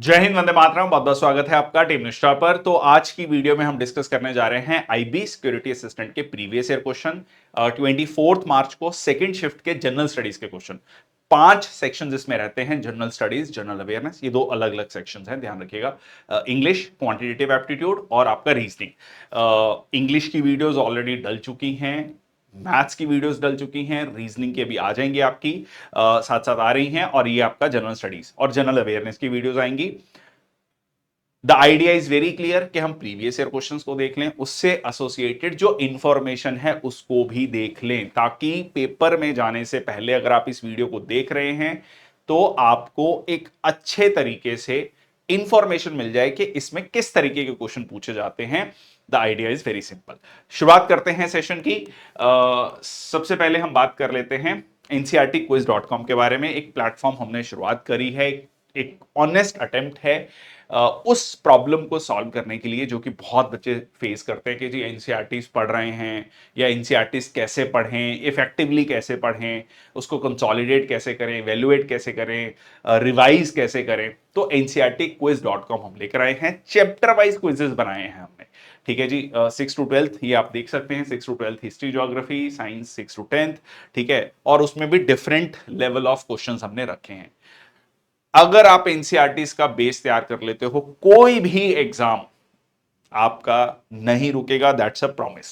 जय हिंद, वंदे मातरम। बहुत बहुत स्वागत है आपका टीम निष्ठा पर। तो आज की वीडियो में हम डिस्कस करने जा रहे हैं आईबी सिक्योरिटी असिस्टेंट के प्रीवियस ईयर क्वेश्चन 24 मार्च को सेकंड शिफ्ट के जनरल स्टडीज के क्वेश्चन। 5 सेक्शन इसमें रहते हैं, जनरल स्टडीज, जनरल अवेयरनेस, ये दो अलग अलग सेक्शंस हैं, ध्यान रखिएगा। इंग्लिश, क्वांटिटेटिव एप्टीट्यूड और आपका रीजनिंग। इंग्लिश की वीडियोस ऑलरेडी डल चुकी हैं, मैथ्स की वीडियोस डल चुकी हैं, रीजनिंग की अभी आ जाएंगी आपकी, साथ साथ आ रही हैं, और ये आपका जनरल स्टडीज और जनरल अवेयरनेस की वीडियोस आएंगी। The idea is very clear कि हम प्रीवियस ईयर क्वेश्चंस को देख लें, उससे एसोसिएटेड जो इंफॉर्मेशन है उसको भी देख लें, ताकि पेपर में जाने से पहले अगर आप इस वीडियो को देख रहे हैं तो आपको एक अच्छे तरीके से इंफॉर्मेशन मिल जाए कि इसमें किस तरीके के क्वेश्चन पूछे जाते हैं। The idea is very simple. शुरुआत करते हैं सेशन की। सबसे पहले हम बात कर लेते हैं ncrtquiz.com के बारे में। एक प्लेटफॉर्म हमने शुरुआत करी है, एक ऑनेस्ट अटेम्प्ट है उस प्रॉब्लम को सॉल्व करने के लिए जो कि बहुत बच्चे फेस करते हैं कि जी एनसीईआरटीज पढ़ रहे हैं या एनसीईआरटीज कैसे पढ़ें, इफेक्टिवली कैसे पढ़ें, उसको कंसोलिडेट कैसे करें, इवेल्युएट कैसे करें, रिवाइज कैसे करें। तो ncrtquiz.com हम लेकर आए हैं, चैप्टर वाइज क्विजेस बनाए हैं हमने। ठीक है जी। 6 to 12 ये आप देख सकते हैं, 6 to 12 history, geography, science 6 to 10। ठीक है, और उसमें भी डिफरेंट लेवल ऑफ क्वेश्चंस हमने रखे हैं। अगर आप एनसीईआरटीज का बेस तैयार कर लेते हो, कोई भी एग्जाम आपका नहीं रुकेगा, दैट्स अ प्रॉमिस।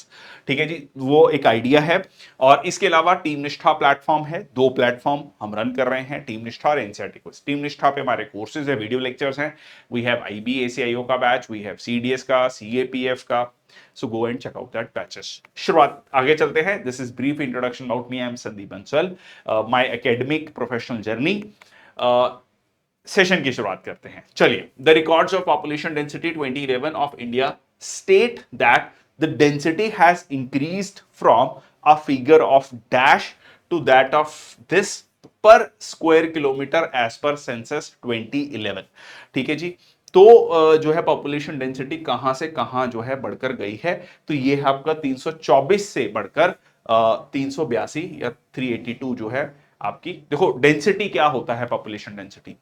ठीक है जी, वो एक आइडिया है। और इसके अलावा टीम निष्ठा प्लेटफॉर्म है, दो प्लेटफॉर्म हम रन कर रहे हैं, टीम निष्ठा और एनसीईआरटी क्विज। टीम निष्ठा पे हमारे कोर्सेज है, वीडियो लेक्चर्स हैं। वी हैव आईबी एसीआईओ का बैच, वी हैव सीडीएस का, सीएपीएफ का। So go and check out that batches. शुरुआत, आगे चलते हैं। This is brief introduction about me. I am Sandeep Bansal, my academic professional journey. Session की शुरुआत करते हैं। चलिए, the records of population density 2011 of India state that the density has increased from a figure of dash to that of this per square kilometre as per census 2011। ठीक है जी। तो जो है पॉपुलेशन डेंसिटी कहां से कहां जो है बढ़कर गई है, तो ये है आपका 324 से बढ़कर 382 या 382 जो है आपकी। देखो, डेंसिटी क्या होता है, पॉपुलेशन डेंसिटी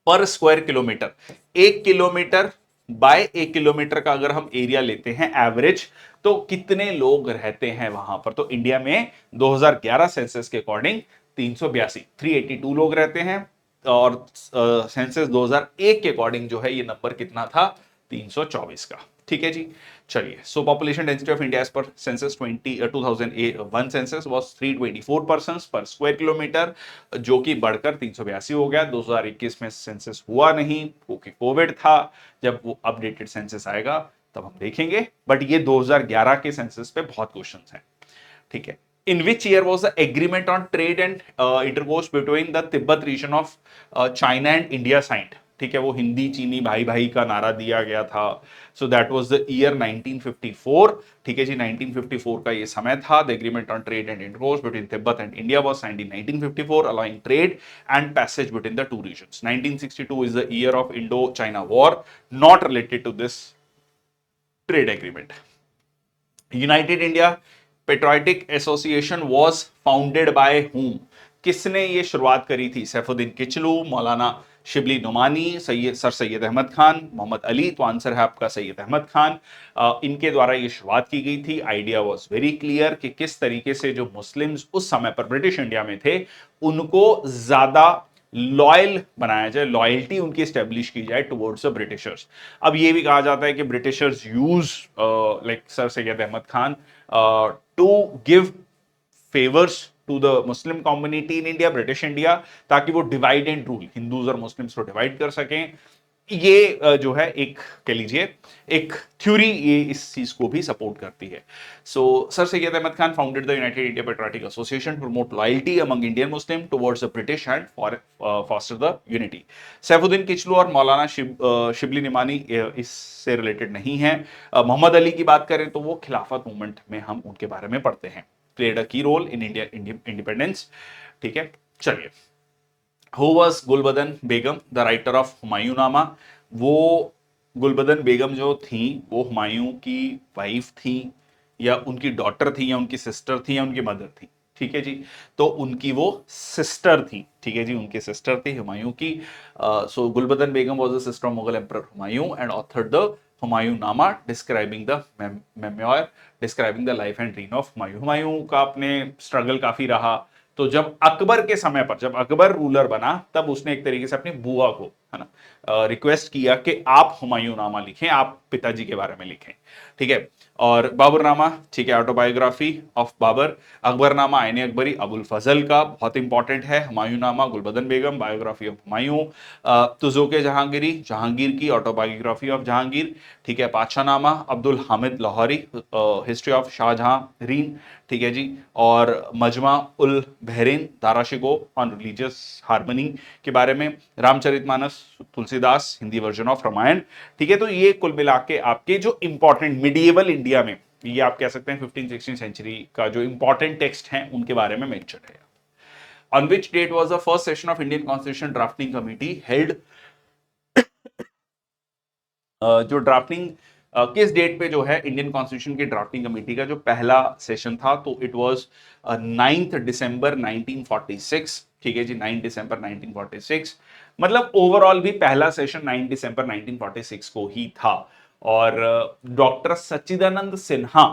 पर square kilometre. 1 kilometre bye 1 kilometre का अगर हम एरिया लेते हैं एवरेज, तो कितने लोग रहते हैं वहां पर। तो इंडिया में 2011 सेंसस के अकॉर्डिंग 382 382 लोग रहते हैं, और सेंसस 2001 के अकॉर्डिंग जो है ये नंबर कितना था, 324 का। ठीक है जी। चलिए, so population density of India as per census 2001 census was 324 persons per square kilometre, जो कि बढ़कर 382 हो गया। 2021 में सेंसस हुआ नहीं क्योंकि कोविड था। जब वो अपडेटेड सेंसस आएगा तब हम देखेंगे, बट ये 2011 के सेंसस पे बहुत क्वेश्चंस हैं। ठीक है। In which year was the agreement on trade and intercourse between the Tibet region of China and India signed? ठीक है, वो हिंदी चीनी भाई भाई का नारा दिया गया था। So that was the year 1954। ठीक है जी, 1954 का ये समय था। The agreement on trade and intercourse between Tibet and India was signed in 1954, allowing trade and passage between the two regions. 1962 is the year of Indo China war, not related to this trade agreement. United India Patriotic Association was founded by whom? किसने ये शुरुआत करी थी? सैफुद्दीन किचलू, मौलाना Shibli Numani, sir Syed Ahmad Khan, Mohammad Ali. तो answer है आपका सैयद अहमद खान। इनके द्वारा ये शुरुआत की गई थी। आइडिया वॉज वेरी क्लियर कि किस तरीके से जो मुस्लिम्स उस समय पर ब्रिटिश इंडिया में थे उनको ज्यादा लॉयल बनाया जाए, लॉयल्टी उनकी स्टेब्लिश की जाए टुवर्ड्स द ब्रिटिशर्स। अब ये भी कहा जाता है कि Britishers use like sir Syed Ahmad Khan to give favours to the Muslim community in India, British India, ताकि वो डिवाइड एंड रूल, हिंदूज और मुस्लिम्स को डिवाइड कर सकें। ये जो है एक, कह लीजिए, एक थ्योरी ये इस चीज को भी सपोर्ट करती है। So sir Syed Ahmad Khan founded the United India Patriotic Association to promote loyalty among Indian Muslim towards the British and foster the unity. Saifuddin Kitchlew और मौलाना शिबली निमानी इससे रिलेटेड नहीं है। मोहम्मद अली की बात करें तो वो खिलाफत मूवमेंट में हम उनके बारे में पढ़ते हैं, प्लेड अ की रोल इन इंडिया इंडिपेंडेंस। ठीक है, चलिए। Who was Gulbadan Begum, the writer of Humayunnama? वो गुलबदन बेगम जो थी वो हुमायूं की वाइफ थी, या उनकी डॉटर थी, या उनकी सिस्टर थी, या उनकी मदर थी? ठीक है जी। तो उनकी वो सिस्टर थी, ठीक है जी, उनकी सिस्टर थी हुमायूं की। So Gulbadan Begum was the sister of Mughal emperor Humayun and authored the Humayun Nama describing the memoir describing the life and reign of Humayun. Humayun का अपने स्ट्रगल काफी रहा। तो जब अकबर के समय पर, जब अकबर रूलर बना, तब उसने एक तरीके से अपनी बुआ को, है ना, रिक्वेस्ट किया कि आप हुमायूं नामा लिखें, आप पिताजी के बारे में लिखें, ठीक है। और बाबरनामा, ठीक है, ऑटोबायोग्राफी ऑफ बाबर। अकबरनामा आईने अकबरी अबुल फजल का बहुत इंपॉर्टेंट है। Humayunnama Gulbadan Begum, biography of Humayun. तुजुक जहांगीरी, जहांगीर की ऑटोबायोग्राफी ऑफ जहांगीर, ठीक है। Padshahnama Abdul Hamid Lahori, history of Shahjahan reign, ठीक है जी। और Majma ul Bahrain, Darashikoh on religious harmony के बारे में। रामचरितमानस तुलसीदास, हिंदी वर्जन ऑफ रामायण, ठीक है। तो ये कुल मिला के आपके जो इंपॉर्टेंट मिडिएवल इंडिया में, ये आप कह सकते हैं 15-16 सेंचुरी का जो इंपॉर्टेंट टेक्स्ट हैं उनके बारे में मेंशन है। On which date was the first session of Indian constitution drafting committee held. जो ड्राफ्टिंग किस डेट पे जो है इंडियन कॉन्स्टिट्यूशन की ड्राफ्टिंग कमेटी का जो पहला सेशन था, तो इट वाज 9 दिसंबर 1946, ठीक है जी, 9 दिसंबर 1946। मतलब ओवरऑल भी पहला सेशन 9 दिसंबर 1946 को ही था। और डॉक्टर सच्चिदानंद सिन्हा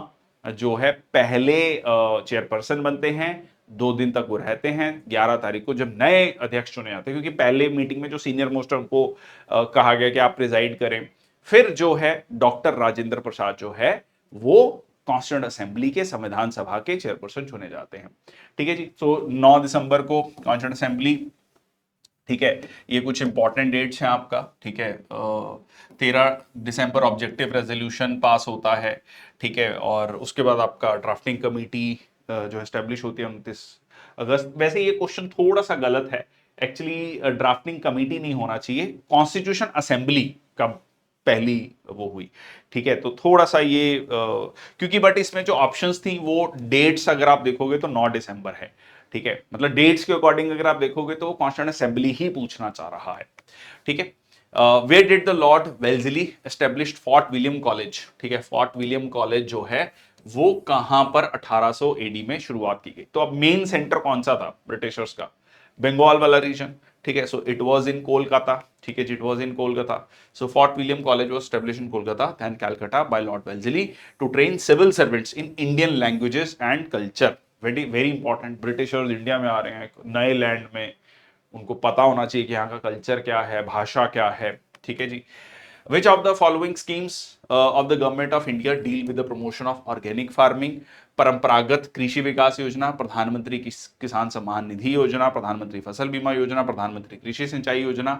जो है पहले चेयरपर्सन बनते हैं। 2 दिन तक वो रहते हैं। 11 तारीख को जब नए अध्यक्ष चुने जाते हैं, क्योंकि पहले मीटिंग में जो सीनियर मोस्ट उनको कहा गया कि आप प्रिजाइड करें, फिर जो है डॉक्टर राजेंद्र प्रसाद जो है वो कॉन्स्टिट्यूंट असेंबली के, संविधान सभा के चेयरपर्सन चुने जाते हैं, ठीक है जी। तो 9 दिसंबर को कॉन्स्टिट्यूंट असेंबली, ठीक है। ये कुछ इंपॉर्टेंट डेट्स हैं आपका, ठीक है। 13 दिसंबर ऑब्जेक्टिव रेजोल्यूशन पास होता है, ठीक है। और उसके बाद आपका ड्राफ्टिंग कमेटी जो एस्टेब्लिश होती है 29 अगस्त। वैसे ये क्वेश्चन थोड़ा सा गलत है एक्चुअली, ड्राफ्टिंग कमेटी नहीं होना चाहिए, कॉन्स्टिट्यूशन असेंबली का पहली वो हुई, ठीक है। तो थोड़ा सा ये क्योंकि बट इसमें जो ऑप्शंस थी वो डेट्स अगर आप देखोगे तो 9 दिसंबर है, ठीक है। मतलब डेट्स के अकॉर्डिंग अगर आप देखोगे तो वो कॉन्स्टिट्यूंट असेंबली ही पूछना चाह रहा है, ठीक है। Where did the Lord Wellesley established Fort William College, ठीक है। फोर्ट विलियम कॉलेज जो है वो कहां पर 1800 एडी में शुरुआत की गई। तो अब मेन सेंटर कौन सा था ब्रिटिशर्स का? बंगाल वाला रीजन, ठीक है। So it was in Kolkata, ठीक है जी, it was in Kolkata. So Fort William College was established in Kolkata then Calcutta by Lord Wellesley to train civil servants in Indian languages and culture. Very very important, Britishers India में आ रहे हैं नए land में, उनको पता होना चाहिए कि यहाँ का कल्चर क्या है, भाषा क्या है, ठीक है जी। Which of the following schemes of the government of India deal with the promotion of organic farming? परंपरागत कृषि विकास योजना, प्रधानमंत्री किसान सम्मान निधि योजना, प्रधानमंत्री फसल बीमा योजना, प्रधानमंत्री कृषि सिंचाई योजना।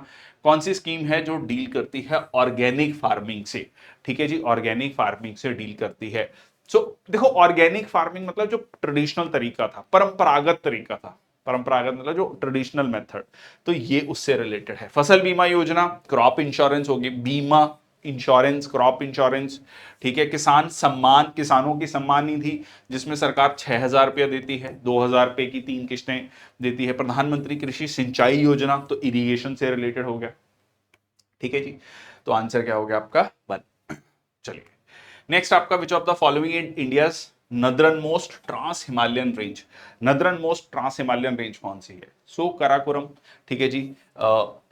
कौन सी स्कीम है जो डील करती है ऑर्गेनिक फार्मिंग से? ठीक है जी, ऑर्गेनिक फार्मिंग से डील करती है। सो देखो, ऑर्गेनिक फार्मिंग मतलब जो ट्रेडिशनल तरीका था, परंपरागत तरीका था, परंपरागत मतलब जो ट्रेडिशनल मेथड, तो ये उससे रिलेटेड है। फसल बीमा योजना, क्रॉप इंश्योरेंस होगी, बीमा इंश्योरेंस, क्रॉप इंश्योरेंस, ठीक है। किसान सम्मान, किसानों की सम्मान निधि जिसमें सरकार 6,000 रुपया देती है, 2,000 रुपए की 3 किस्तें देती है। प्रधानमंत्री कृषि सिंचाई योजना, तो इरिगेशन से रिलेटेड हो गया, ठीक है जी। तो आंसर क्या हो गया आपका? 1। चलिए नेक्स्ट आपका, which of the following in India's northern most trans Himalayan range. Northern most trans Himalayan range कौन सी है? सो कराकोरम, ठीक है जी,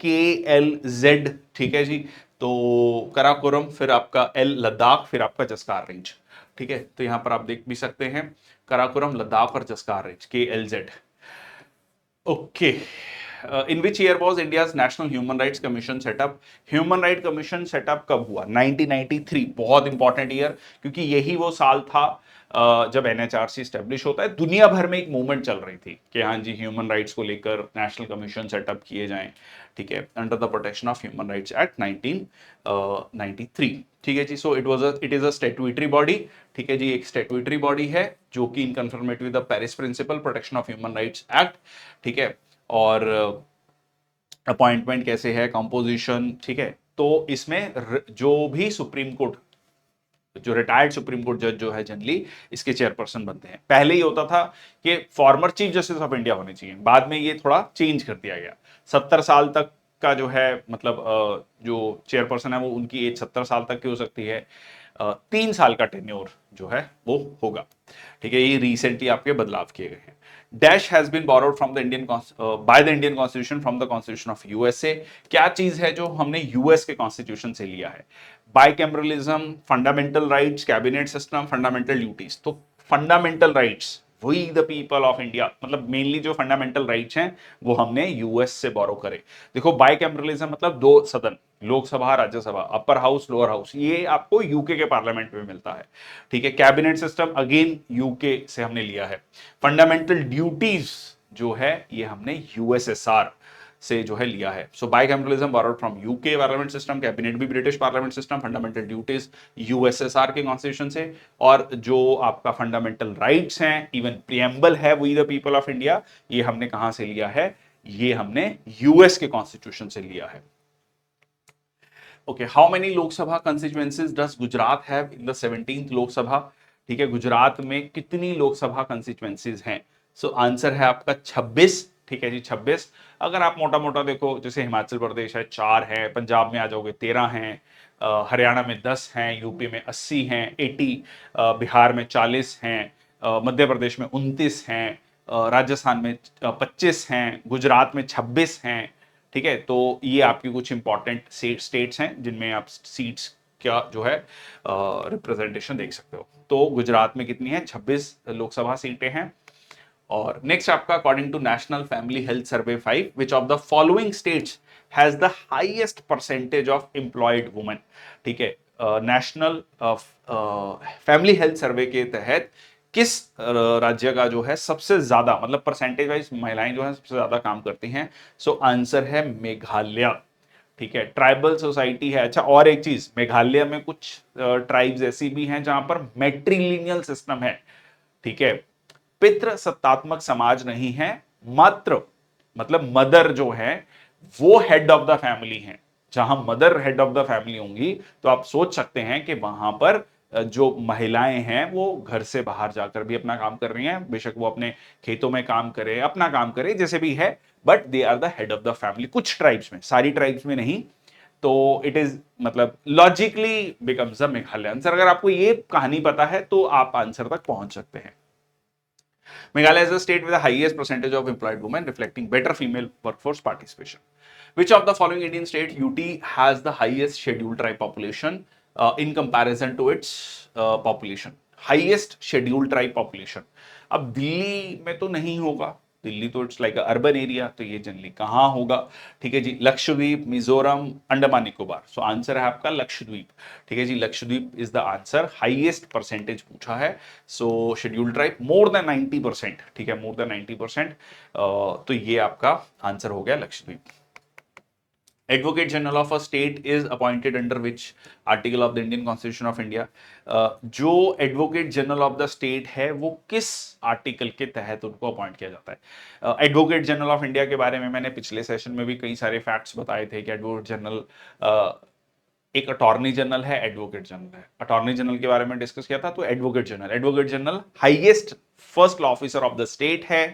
KLZ, ठीक है जी। तो कराकोरम, फिर आपका L लद्दाख, फिर आपका जसकार रेंज, ठीक है। तो यहां पर आप देख भी सकते हैं कराकोरम, लद्दाख और Zanskar range, KLZ। Okay, in which year was India national human rights commission set up? Human right commission set up कब हुआ? 1993। बहुत इंपॉर्टेंट ईयर, क्योंकि यही वो साल था जब NHRC स्टैब्लिश होता है। दुनिया भर में एक मूवमेंट चल रही थी कि हाँ जी, ह्यूमन राइट्स को लेकर नेशनल कमीशन सेटअप किए जाएं, ठीक है, under the protection of human rights act 1993, ठीक है जी। So it is a statutory body, ठीक है जी, एक स्टैट्यूटरी बॉडी है जो कि in conformity with the Paris principle protection of human rights act, ठीक है। और अपॉइंटमेंट कैसे है, कंपोजिशन, ठीक है। तो इसमें जो भी सुप्रीम कोर्ट, जो रिटायर्ड सुप्रीम कोर्ट जज जो है जनरली इसके चेयरपर्सन बनते हैं। पहले ही होता था कि former chief justice of India होने चाहिए, बाद में ये थोड़ा चेंज कर दिया गया। 70 साल तक का जो है मतलब जो चेयरपर्सन है वो, उनकी एज 70 साल तक की हो सकती है। 3 साल का टेन्योर जो है वो होगा। ठीक है, ये रिसेंटली आपके बदलाव किए गए हैं। Dash has been borrowed from the Indian by the Indian constitution from the constitution of USA. क्या चीज है जो हमने यूएस के कॉन्स्टिट्यूशन से लिया है? Bicameralism, fundamental rights, cabinet system, fundamental duties. तो fundamental rights, we the people of India, मतलब मेनली जो फंडामेंटल राइट्स हैं वो हमने यूएस से बोरो करे। देखो बाइकैमरलिज्म मतलब 2 सदन, Lok Sabha Rajya Sabha, upper house lower house, ये आपको यूके के पार्लियामेंट में मिलता है। ठीक है, कैबिनेट सिस्टम अगेन यूके से हमने लिया है। फंडामेंटल ड्यूटीज जो है ये हमने यूएसएसआर से जो है लिया है। So bicameralism borrowed from UK parliament system, cabinet भी British parliament system, fundamental duties USSR के कॉन्स्टिट्यूशन से, और जो आपका फंडामेंटल राइट्स हैं, इवन प्रियम्बल है we the people of India, ये हमने कहां से लिया है? ये हमने यूएस के कॉन्स्टिट्यूशन से लिया है। Okay, how many Lok Sabha constituencies does Gujarat have in the 17th Lok Sabha? ठीक है, गुजरात में कितनी लोकसभा कंस्टिट्यूएंसीज हैं? सो आंसर है आपका 26। ठीक है जी, 26। अगर आप मोटा मोटा देखो, जैसे हिमाचल प्रदेश है 4 है, पंजाब में आ जाओगे 13 हैं, हरियाणा में 10 हैं, यूपी में 80 हैं, 80, बिहार में 40 हैं, मध्य प्रदेश में 29 हैं, राजस्थान में 25 हैं, गुजरात में 26 हैं। ठीक है, तो ये आपकी कुछ इंपॉर्टेंट स्टेट्स हैं जिनमें आप सीट्स का जो है रिप्रेजेंटेशन देख सकते हो। तो गुजरात में कितनी है? 26 लोकसभा सीटें हैं। और नेक्स्ट आपका, according to national family health survey 5, which of the following states has the highest percentage of employed women? ठीक है, नेशनल फैमिली हेल्थ सर्वे के तहत किस राज्य का जो है सबसे ज्यादा, मतलब परसेंटेज वाइज महिलाएं जो है सबसे ज्यादा काम करती हैं? सो आंसर है मेघालय। ठीक है, ट्राइबल सोसाइटी है। अच्छा, और एक चीज, मेघालय में कुछ ट्राइब्स ऐसी भी हैं जहां पर मैट्रिलिनियल सिस्टम है। ठीक है, पितृ सत्तात्मक समाज नहीं है, मात्र मतलब मदर जो है वो हेड ऑफ द फैमिली है। जहां mother head of the family होंगी तो आप सोच सकते हैं कि वहां पर जो महिलाएं हैं वो घर से बाहर जाकर भी अपना काम कर रही हैं, बेशक वो अपने खेतों में काम करे, अपना काम करे, जैसे भी है, but they are the head of the family. कुछ ट्राइब्स में, सारी ट्राइब्स में नहीं। तो इट इज मतलब logically becomes the Meghalaya answer. अगर आपको ये कहानी पता है तो आप आंसर तक पहुंच सकते हैं। Meghalaya is the state with the highest percentage of employed women, reflecting better female workforce participation. Which of the following Indian state UT has the highest scheduled tribe population in comparison to its population? Highest scheduled tribe population. अब दिल्ली में तो नहीं होगा, दिल्ली तो it's like urban area, तो ये generally कहाँ होगा? ठीक है जी, लक्षद्वीप, मिजोरम, अंडमान निकोबार। सो आंसर है आपका लक्षद्वीप। ठीक है जी, Lakshadweep is the answer. Highest percentage पूछा है, so scheduled tribe more than 90%। ठीक है, मोर देन 90%। तो ये आपका आंसर हो गया Lakshadweep. Advocate general of a state is appointed under which article of the Indian constitution of India? जो advocate general of the state है वो किस आर्टिकल के तहत उनको अपॉइंट किया जाता है? एडवोकेट जनरल ऑफ इंडिया के बारे में मैंने पिछले सेशन में भी कई सारे फैक्ट्स बताए थे कि एडवोकेट जनरल एक अटॉर्नी जनरल है, एडवोकेट जनरल है। अटॉर्नी जनरल के बारे में डिस्कस किया था, तो advocate general highest first law officer of the state है।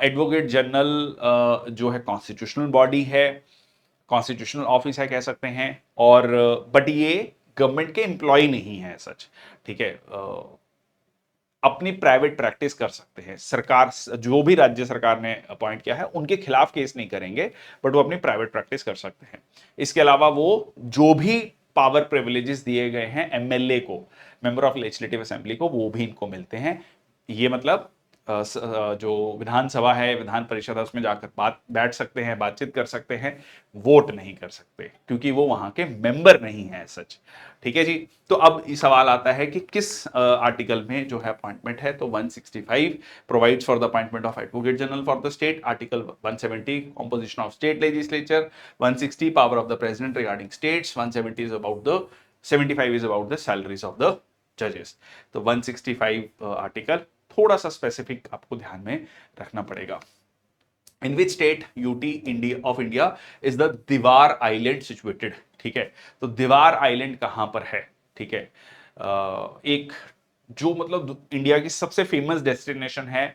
एडवोकेट जनरल जो है कॉन्स्टिट्यूशनल बॉडी है, कॉन्स्टिट्यूशनल ऑफिस है कह सकते हैं, और बट ये गवर्नमेंट के एम्प्लॉय नहीं है सच। ठीक है, अपनी प्राइवेट प्रैक्टिस कर सकते हैं। सरकार, जो भी राज्य सरकार ने अपॉइंट किया है उनके खिलाफ केस नहीं करेंगे, बट वो अपनी प्राइवेट प्रैक्टिस कर सकते हैं। इसके अलावा वो जो भी पावर प्रिविलेजेस दिए गए हैं एमएलए को, मेंबर ऑफ लेजिस्लेटिव असेंबली को, वो भी इनको मिलते हैं। ये मतलब जो विधानसभा है, विधान परिषद है, उसमें जाकर बैठ सकते हैं, बातचीत कर सकते हैं, वोट नहीं कर सकते क्योंकि वो वहां के मेंबर नहीं है सच। ठीक है जी, तो अब सवाल आता है कि किस आर्टिकल में जो है अपॉइंटमेंट है? तो 165 provides for the appointment of advocate general for the state, article 170 composition of state legislature, 160 power of the president regarding states, 170 is about the 75 is about the salaries of the जजेस। तो 165 article थोड़ा सा specific आपको ध्यान में रखना पड़ेगा। In which state UT India of India is the Divar island situated? ठीक है, तो दीवार आइलैंड कहां पर है? ठीक है, एक जो मतलब इंडिया की सबसे फेमस डेस्टिनेशन है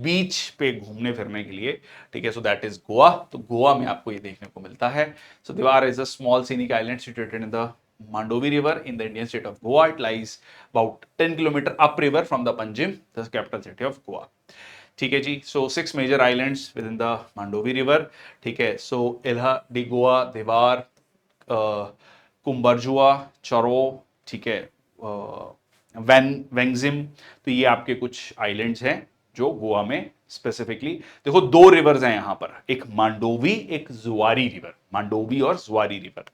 बीच पे घूमने फिरने के लिए। ठीक है, सो दैट इज गोवा। तो गोवा में आपको ये देखने को मिलता है। सो दीवार is a small scenic island situated in the Mandovi River in the Indian state of Goa. It lies about 10 kilometer upriver from the Panjim, the capital city of Goa. ठीक है जी. So 6 major islands within the Mandovi River. ठीक है. So Ilha de Goa, Devar, कुम्बरजुआ, चोरो, ठीक है, वेंगजिम. तो ये आपके कुछ आइलैंड्स हैं जो गोवा में स्पेसिफिकली. देखो 2 रिवर्स हैं यहां पर, एक मांडोवी, एक जुआरी रिवर. मांडोवी और जुआरी रिवर.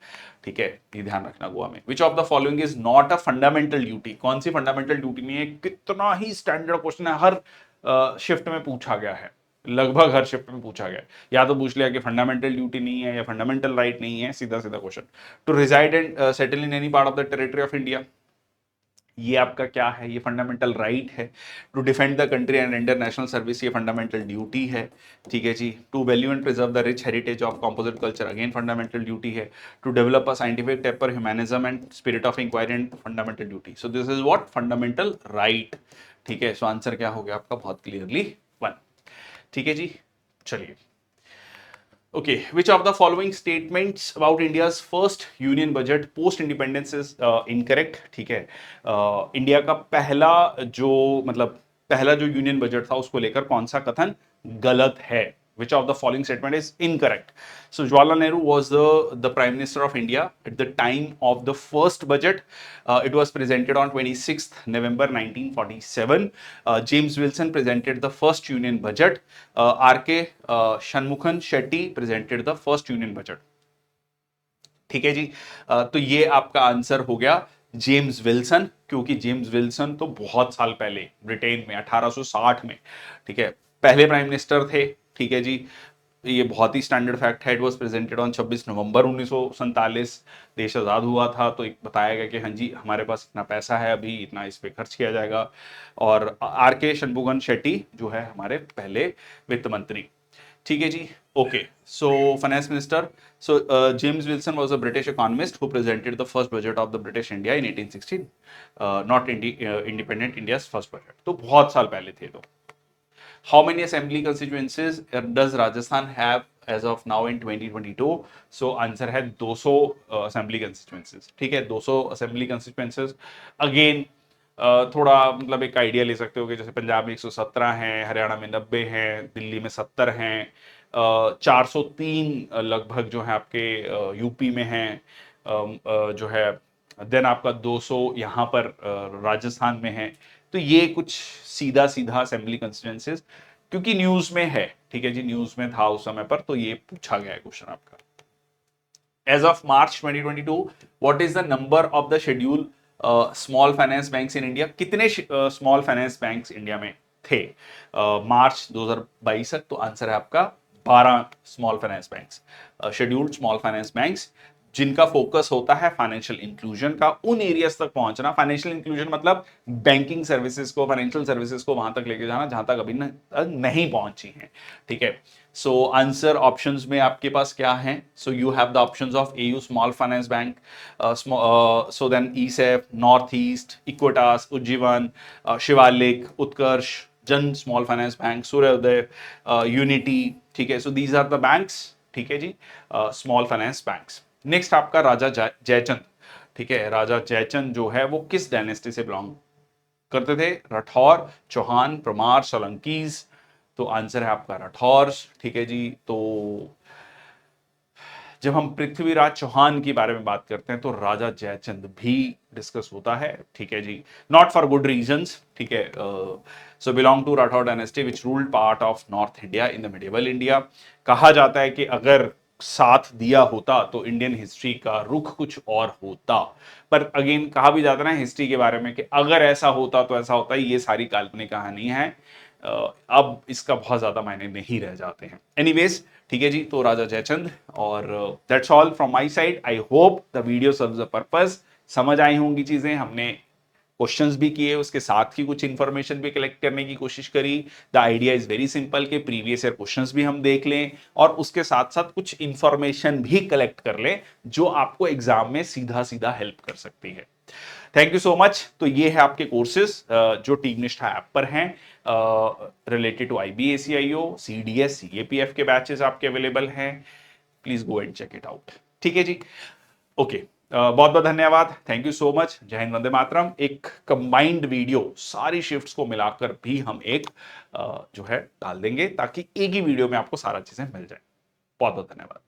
ठीक है, ये ध्यान रखना गोवा में. विच of the following is not a fundamental duty. कौन सी फंडामेंटल ड्यूटी नहीं है? कितना ही स्टैंडर्ड क्वेश्चन है, हर शिफ्ट में पूछा गया है, लगभग हर शिफ्ट में पूछा गया. या तो पूछ लिया कि फंडामेंटल ड्यूटी नहीं है या फंडामेंटल राइट नहीं है, सीधा सीधा question. To reside and settle in any part of the territory of India, ये आपका क्या है? ये फंडामेंटल राइट है. To defend the country and render national service, ये फंडामेंटल ड्यूटी है. ठीक है जी. To value and preserve the rich heritage of composite culture, again fundamental duty है. To develop a scientific temper humanism and spirit of inquiry and fundamental duty. So this is what? Fundamental right. ठीक है. So answer क्या हो गया आपका? बहुत clearly 1. ठीक है जी. चलिए. Okay, which of the following statements about India's first union budget post independence is incorrect? ठीक है. इंडिया का पहला जो पहला जो यूनियन बजट था उसको लेकर कौन सा कथन गलत है? Which of the following statement is incorrect? So Jawaharlal Nehru was the Prime Minister of India at the time of the first budget. It was presented on 26th November 1947. James Wilson presented the first union budget. R.K. Shanmughan Shetty presented the first union budget. ठीक है जी. तो ये आपका answer हो गया James Wilson, क्योंकि James Wilson तो बहुत साल पहले ब्रिटेन में 1860 में, ठीक है, पहले प्राइम मिनिस्टर थे. ठीक है जी. ये बहुत ही स्टैंडर्ड फैक्ट है. इट वाज प्रेजेंटेड ऑन 26 नवंबर 1947. देश आजाद हुआ था तो एक बताया गया कि हाँ जी हमारे पास इतना पैसा है, अभी इतना इस पे खर्च किया जाएगा. और R.K. शनमुगन शेट्टी जो है हमारे पहले वित्त मंत्री. ठीक है जी. Okay. So finance minister. So James Wilson was a British economist who presented the first budget of the British India in 1816. Not independent India's first budget. तो बहुत साल पहले थे. तो how many assembly constituencies does Rajasthan have as of now in 2022? So answer है 200 assembly constituencies. ठीक है, 200 assembly constituencies. Again थोड़ा एक आइडिया ले सकते हो कि जैसे पंजाब में 117 हैं, हरियाणा में 90 हैं, दिल्ली में 70 हैं, 403 लगभग जो है आपके यूपी में हैं, जो है देन आपका 200 यहाँ पर राजस्थान में है. तो ये कुछ सीधा सीधा असेंबली कंस्टिट्यूएंसीज, क्योंकि न्यूज में है. ठीक है जी, न्यूज में था उस समय पर, तो ये पूछा गया है क्वेश्चन आपका. As of March 2022 what is the number of the schedule small finance banks in India? कितने स्मॉल फाइनेंस बैंक्स इंडिया में थे मार्च 2022 तक? तो आंसर है आपका 12 small finance banks, scheduled small finance banks, जिनका फोकस होता है फाइनेंशियल इंक्लूजन का, उन एरियाज तक पहुंचना. फाइनेंशियल इंक्लूजन मतलब बैंकिंग सर्विसेज को, फाइनेंशियल सर्विसेज को वहां तक लेके जाना जहां तक अभी नहीं पहुंची हैं. ठीक है. सो आंसर ऑप्शंस में आपके पास क्या है? So you have the options of AU small finance bank, so then ESAF, North East, Equitas, Ujjivan, Shivalik, Utkarsh, Jana small finance bank, Suryoday, Unity. ठीक है. So these are the banks. ठीक है जी, स्मॉल फाइनेंस बैंक्स. नेक्स्ट आपका राजा जयचंद. ठीक है. राजा जयचंद जो है वो किस डायनेस्टी से बिलोंग करते थे? राठौर, चौहान, परमार, सोलंकीज. तो आंसर है आपका राठौर. ठीक है जी. तो जब हम पृथ्वीराज चौहान के बारे में बात करते हैं तो राजा जयचंद भी डिस्कस होता है. ठीक है जी. Not for good reasons. ठीक है. So belong to Rathore dynasty which ruled part of north India in the medieval India. कहा जाता है कि अगर साथ दिया होता तो इंडियन हिस्ट्री का रुख कुछ और होता. पर अगेन कहा भी जाता है ना हिस्ट्री के बारे में कि अगर ऐसा होता तो ऐसा होता. ये सारी काल्पनिक कहानी है. अब इसका बहुत ज्यादा मायने नहीं रह जाते हैं. एनीवेज. ठीक है जी. तो राजा जयचंद. और that's all from my side. I hope the video serves the purpose. समझ आई होंगी चीजें. हमने क्वेश्चंस भी किए, उसके साथ ही कुछ इंफॉर्मेशन भी कलेक्ट करने की कोशिश करी. The idea is very simple कि प्रीवियस ईयर क्वेश्चंस भी हम देख लें और उसके साथ साथ कुछ इंफॉर्मेशन भी कलेक्ट कर लें जो आपको एग्जाम में सीधा सीधा हेल्प कर सकती है. Thank you so much. तो ये है आपके कोर्सेज जो टीम निष्ठा ऐप पर हैं related to IBACIO, CDS, CAPF के बैचेस आपके अवेलेबल हैं. Please go and check it out. ठीक है जी. ओके. बहुत बहुत धन्यवाद, थैंक यू सो मच। जय हिंद, वंदे मातरम। एक कंबाइंड वीडियो सारी शिफ्ट्स को मिलाकर भी हम एक जो है डाल देंगे, ताकि एक ही वीडियो में आपको सारा चीजें मिल जाए। बहुत बहुत धन्यवाद।